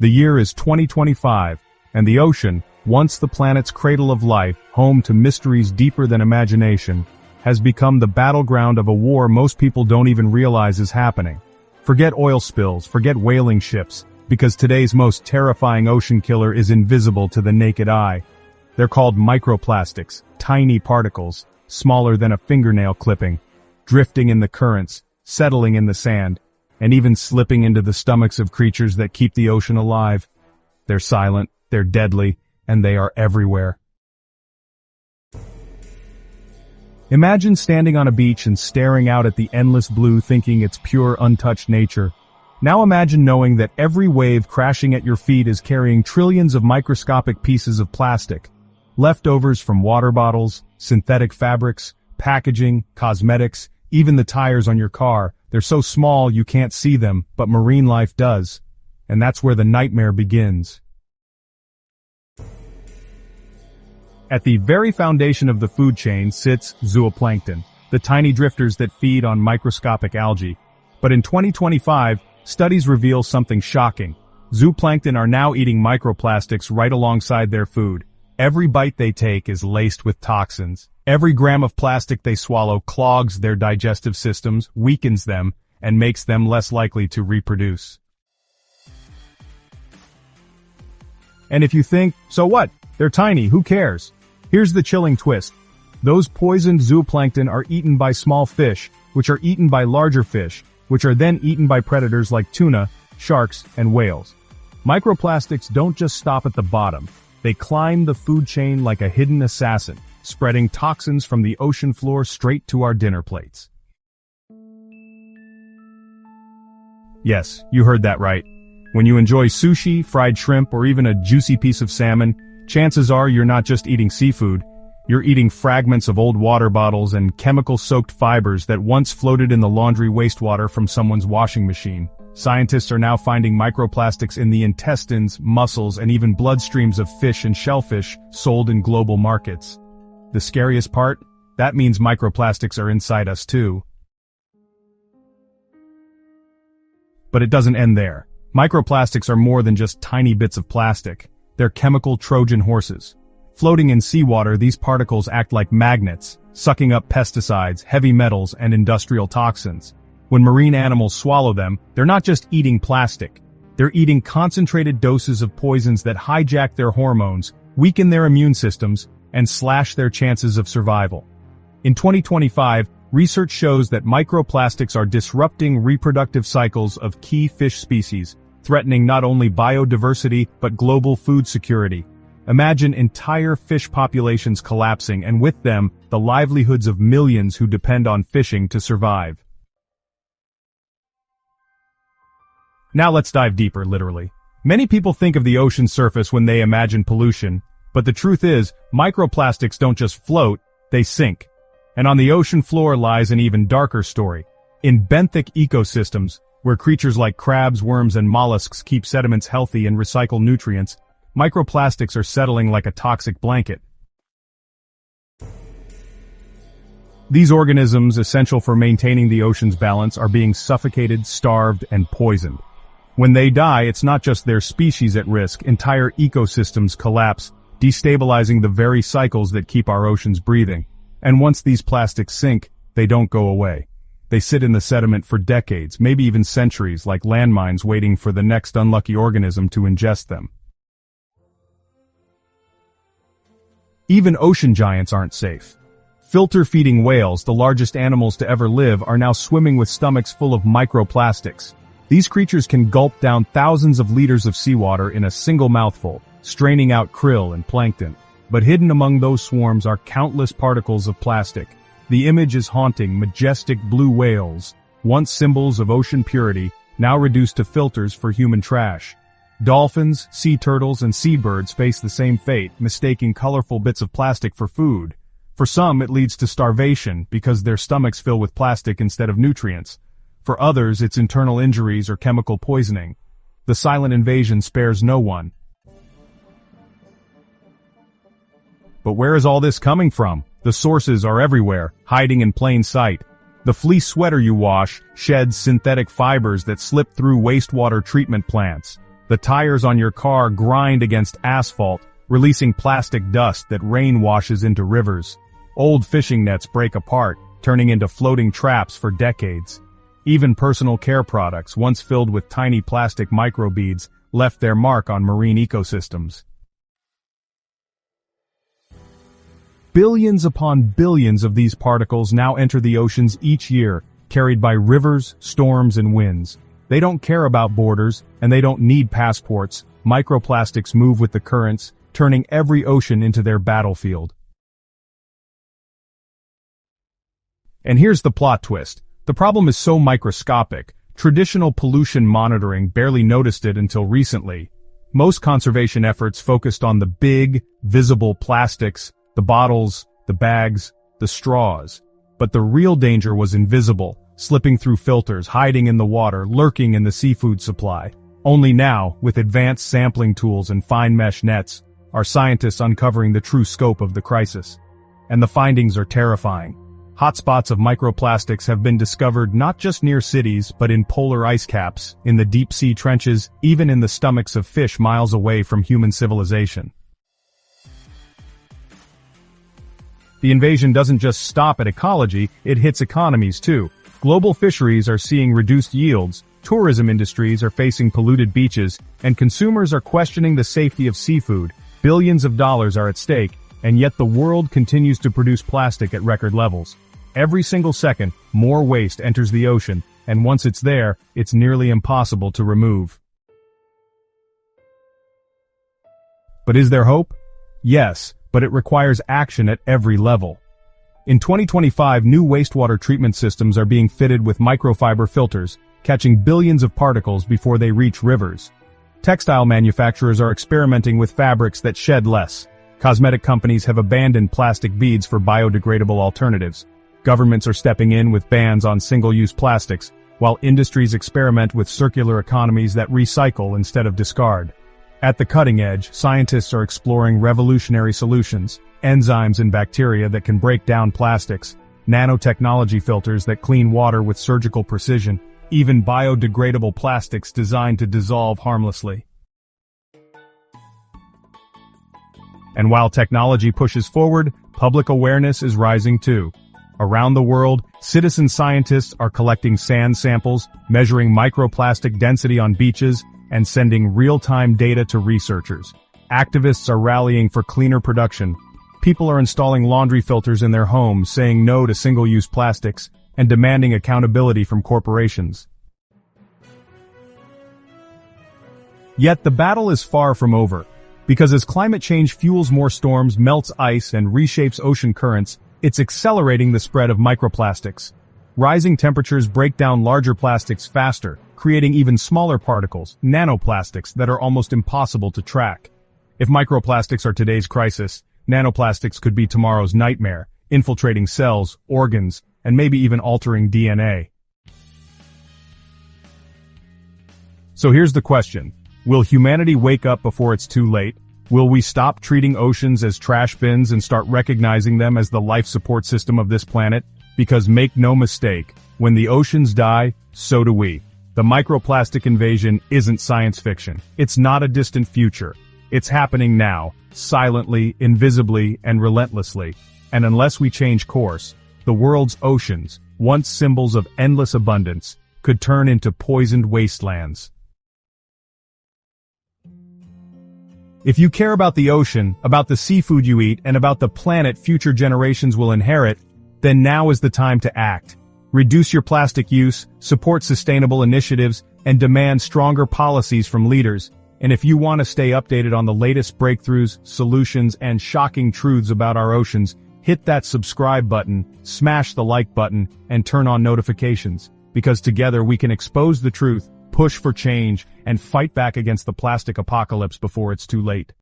The year is 2025, and the ocean, once the planet's cradle of life, home to mysteries deeper than imagination, has become the battleground of a war most people don't even realize is happening. Forget oil spills, forget whaling ships, because today's most terrifying ocean killer is invisible to the naked eye. They're called microplastics, tiny particles, smaller than a fingernail clipping, drifting in the currents, settling in the sand, and even slipping into the stomachs of creatures that keep the ocean alive. They're silent, they're deadly, and they are everywhere. Imagine standing on a beach and staring out at the endless blue thinking it's pure untouched nature. Now imagine knowing that every wave crashing at your feet is carrying trillions of microscopic pieces of plastic. Leftovers from water bottles, synthetic fabrics, packaging, cosmetics, even the tires on your car. They're so small you can't see them, but marine life does. And that's where the nightmare begins. At the very foundation of the food chain sits zooplankton, the tiny drifters that feed on microscopic algae. But in 2025, studies reveal something shocking. Zooplankton are now eating microplastics right alongside their food. Every bite they take is laced with toxins. Every gram of plastic they swallow clogs their digestive systems, weakens them, and makes them less likely to reproduce. And if you think, so what? They're tiny, who cares? Here's the chilling twist. Those poisoned zooplankton are eaten by small fish, which are eaten by larger fish, which are then eaten by predators like tuna, sharks, and whales. Microplastics don't just stop at the bottom. They climb the food chain like a hidden assassin, spreading toxins from the ocean floor straight to our dinner plates. Yes, you heard that right. When you enjoy sushi, fried shrimp, or even a juicy piece of salmon, chances are you're not just eating seafood, you're eating fragments of old water bottles and chemical-soaked fibers that once floated in the laundry wastewater from someone's washing machine. Scientists are now finding microplastics in the intestines, muscles, and even bloodstreams of fish and shellfish sold in global markets. The scariest part? That means microplastics are inside us too. But it doesn't end there. Microplastics are more than just tiny bits of plastic. They're chemical Trojan horses. Floating in seawater, these particles act like magnets, sucking up pesticides, heavy metals, and industrial toxins. When marine animals swallow them, they're not just eating plastic. They're eating concentrated doses of poisons that hijack their hormones, weaken their immune systems, and slash their chances of survival. In 2025, research shows that microplastics are disrupting reproductive cycles of key fish species, threatening not only biodiversity but global food security. Imagine entire fish populations collapsing and with them, the livelihoods of millions who depend on fishing to survive. Now let's dive deeper, literally. Many people think of the ocean surface when they imagine pollution, but the truth is, microplastics don't just float, they sink. And on the ocean floor lies an even darker story. In benthic ecosystems, where creatures like crabs, worms, and mollusks keep sediments healthy and recycle nutrients, microplastics are settling like a toxic blanket. These organisms, essential for maintaining the ocean's balance, are being suffocated, starved, and poisoned. When they die, it's not just their species at risk, entire ecosystems collapse, destabilizing the very cycles that keep our oceans breathing. And once these plastics sink, they don't go away. They sit in the sediment for decades, maybe even centuries, like landmines waiting for the next unlucky organism to ingest them. Even ocean giants aren't safe. Filter-feeding whales, the largest animals to ever live, are now swimming with stomachs full of microplastics. These creatures can gulp down thousands of liters of seawater in a single mouthful, straining out krill and plankton. But hidden among those swarms are countless particles of plastic. The image is haunting: majestic blue whales, once symbols of ocean purity, now reduced to filters for human trash. Dolphins, sea turtles, and seabirds face the same fate, mistaking colorful bits of plastic for food. For some, it leads to starvation because their stomachs fill with plastic instead of nutrients. For others, it's internal injuries or chemical poisoning. The silent invasion spares no one. But where is all this coming from? The sources are everywhere, hiding in plain sight. The fleece sweater you wash sheds synthetic fibers that slip through wastewater treatment plants. The tires on your car grind against asphalt, releasing plastic dust that rain washes into rivers. Old fishing nets break apart, turning into floating traps for decades. Even personal care products, once filled with tiny plastic microbeads, left their mark on marine ecosystems. Billions upon billions of these particles now enter the oceans each year, carried by rivers, storms, and winds. They don't care about borders, and they don't need passports. Microplastics move with the currents, turning every ocean into their battlefield. And here's the plot twist. The problem is so microscopic, traditional pollution monitoring barely noticed it until recently. Most conservation efforts focused on the big, visible plastics, the bottles, the bags, the straws. But the real danger was invisible, slipping through filters, hiding in the water, lurking in the seafood supply. Only now, with advanced sampling tools and fine mesh nets, are scientists uncovering the true scope of the crisis. And the findings are terrifying. Hotspots of microplastics have been discovered not just near cities, but in polar ice caps, in the deep sea trenches, even in the stomachs of fish miles away from human civilization. The invasion doesn't just stop at ecology, it hits economies too. Global fisheries are seeing reduced yields, tourism industries are facing polluted beaches, and consumers are questioning the safety of seafood. Billions of dollars are at stake, and yet the world continues to produce plastic at record levels. Every single second, more waste enters the ocean, and once it's there, it's nearly impossible to remove. But is there hope? Yes, but it requires action at every level. In 2025, new wastewater treatment systems are being fitted with microfiber filters, catching billions of particles before they reach rivers. Textile manufacturers are experimenting with fabrics that shed less. Cosmetic companies have abandoned plastic beads for biodegradable alternatives. Governments are stepping in with bans on single-use plastics, while industries experiment with circular economies that recycle instead of discard. At the cutting edge, scientists are exploring revolutionary solutions, enzymes in bacteria that can break down plastics, nanotechnology filters that clean water with surgical precision, even biodegradable plastics designed to dissolve harmlessly. And while technology pushes forward, public awareness is rising too. Around the world, citizen scientists are collecting sand samples, measuring microplastic density on beaches, and sending real-time data to researchers. Activists are rallying for cleaner production. People are installing laundry filters in their homes, saying no to single-use plastics, and demanding accountability from corporations. Yet the battle is far from over, because as climate change fuels more storms, melts ice, and reshapes ocean currents, it's accelerating the spread of microplastics. Rising temperatures break down larger plastics faster, creating even smaller particles, nanoplastics, that are almost impossible to track. If microplastics are today's crisis, nanoplastics could be tomorrow's nightmare, infiltrating cells, organs, and maybe even altering DNA. So here's the question. Will humanity wake up before it's too late? Will we stop treating oceans as trash bins and start recognizing them as the life support system of this planet? Because make no mistake, when the oceans die, so do we. The microplastic invasion isn't science fiction. It's not a distant future. It's happening now, silently, invisibly, and relentlessly. And unless we change course, the world's oceans, once symbols of endless abundance, could turn into poisoned wastelands. If you care about the ocean, about the seafood you eat, and about the planet future generations will inherit, then now is the time to act. Reduce your plastic use, support sustainable initiatives, and demand stronger policies from leaders. And if you want to stay updated on the latest breakthroughs, solutions, and shocking truths about our oceans, hit that subscribe button, smash the like button, and turn on notifications. Because together we can expose the truth, push for change, and fight back against the plastic apocalypse before it's too late.